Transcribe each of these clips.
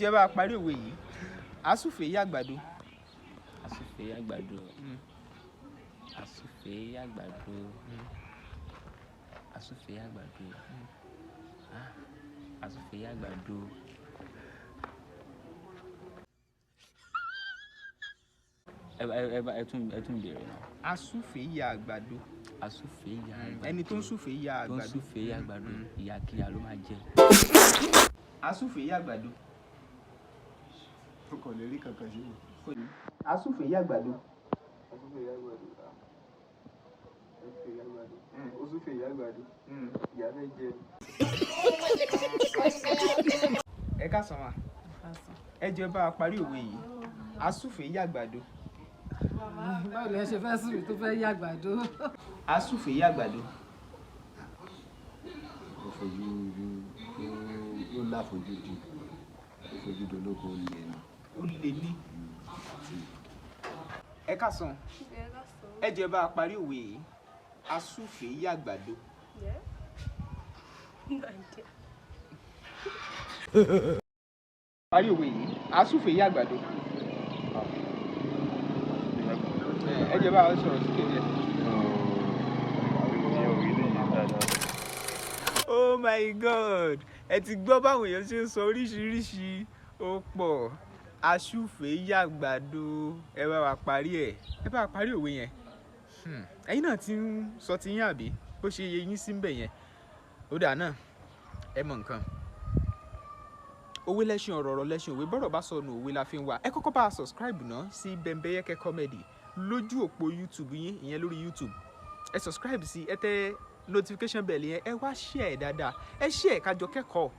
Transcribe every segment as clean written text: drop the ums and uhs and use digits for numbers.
Jẹ́ bá parí òwe yìí. Asufe yàgbàdo. Asufe yàgbàdo. Asufe yàgbàdo. Asufe yàgbàdo. Asufe yàgbàdo. Ẹ tún bèrè náà. Asufe yàgbàdo. Asufe yàgbàdo. Ẹni tó ń súfe yàgbàdo. Tó ń súfe yàgbàdo. Ìyàkíyà ló máa jẹ. Asufe yàgbàdo. Kò lè rí kankan sí mi. Asufe yàgbàdo. Asufe yàgbàdo. Asufe yàgbàdo. Asufe yàgbàdo. Ìyá fẹ́ jẹ. Ẹ káàsán ma. Ẹ jẹ́ bá parí òwe yìí. Asufe yàgbàdo. Báwo lẹ ṣe fẹ́ sùn tó fẹ́ yàgbàdo? Asufe yàgbàdo. Ó fojú ó láfojú di. Ó fojú dolóko lè ní. Ó lè ní. Ẹ káàsán. Ẹ jẹ́ bá parí òwe yìí. Asufe yàgbàdo. Parí òwe yìí. Asufe yàgbàdo. Ẹ jẹ́ bá sọ̀rọ̀ sí kéde. Oh my God! Ẹ ti gbọ́ báwọn èèyàn ṣe ń sọ oríṣiríṣi ó pọ̀. Asufe yàgbàdo. Ẹ bá wa parí ẹ̀. Ẹ bá wa parí òwe yẹn. Ẹ̀yin náà ti ń sọ ti yín àbí? Bó ṣe yẹ yín sí ń bẹ̀ yẹn. Ó dà náà. Ẹ mọ nǹkan. Òwe lẹ́ṣin ọ̀rọ̀ lẹ́ṣin òwe. Bọ́rọ̀ bá sọnù òwe la fi ń wá. Ẹ kọ́kọ́ bá a subscribe náà sí Bembeyeke Comedy lójú òpó YouTube yín, ìyẹn lórí YouTube. Ẹ subscribe sí, ẹ tẹ notification bell yẹn, ẹ wá share ẹ̀ dáadáa. Ẹ share ká jọ kẹ́kọ̀ọ́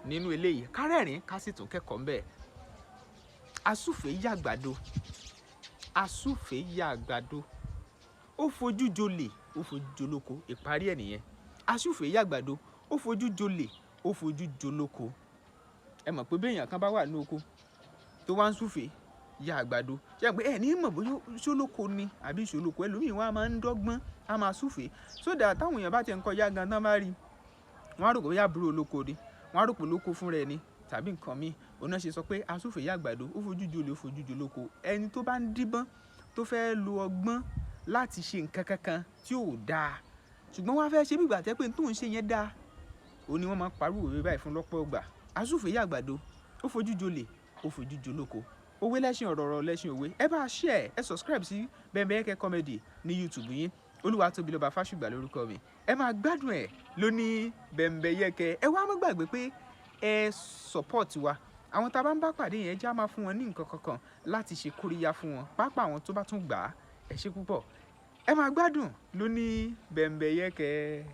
nínú eléyìí. Ká rẹ́rìn ká sì tún kẹ́kọ̀ọ́ ń bẹ̀. Asufe yàgbàdo. Asufe yàgbàdo. Ó fojú jolè, ó fojú jolóko. Ìparí ẹ̀ nìyẹn. Asufe yàgbàdo. Ó fojú jolè, ó fojú jolóko. Ẹ mọ̀ pé béèyàn kan bá wà ní oko tó wá ń súfe yàgbàdo. Ṣé pé ẹ ní mọ̀ bóyá ṣólóko ni àbí ṣólóko. Ẹlòmíì wọn a máa ń dọ́gbọ́n, a máa súfe. So that táwọn èèyàn bá ti ń kọjá gan tán bá rí, wọ́n á rò pé bóyá àbúrò olóko ni. Wọ́n á rò pé olóko fúnra ẹni tàbí nǹkan míì. Òun náà ṣe sọ pé asufe yàgbàdo. Ó fojú jolè, ó fojú jolóko. Ẹni tó bá ń díbọ́n tó fẹ́ lo ọgbọ́n láti ṣe nǹkan kankan tí ò dáa, ṣùgbọ́n wọ́n á fẹ́ ṣe bí ìgbà tẹ́ pé tó ń ṣe yẹn dáa. Ó ní wọ́n máa pariwo òwe báyìí fún lọ́pọ̀ ìgbà. Asufe yàgbàdo. Ó fojú jolè, ó fojú jolóko. Òwe lẹ́ṣin ọ̀rọ̀ lẹ́ṣin òwe. Ẹ bá share, ẹ subscribe sí Bembeyeke Comedy ní YouTube yín. Olúwatóbilọ́ba Fásùgbà lórúkọ mi. Ẹ máa gbádùn ẹ̀ lóní Bembeyeke. Ẹ wá má gbàgbé pé ẹ support wa. Àwọn tá a bá ń bá pàdé yẹn já máa fún wọn ní nǹkan kankan láti ṣe kóríyá fún wọn. Pàápàá àwọn tó bá tún gbà á. Ẹ ṣé púpọ̀. Ẹ máa gbádùn lóní Bembeyeke.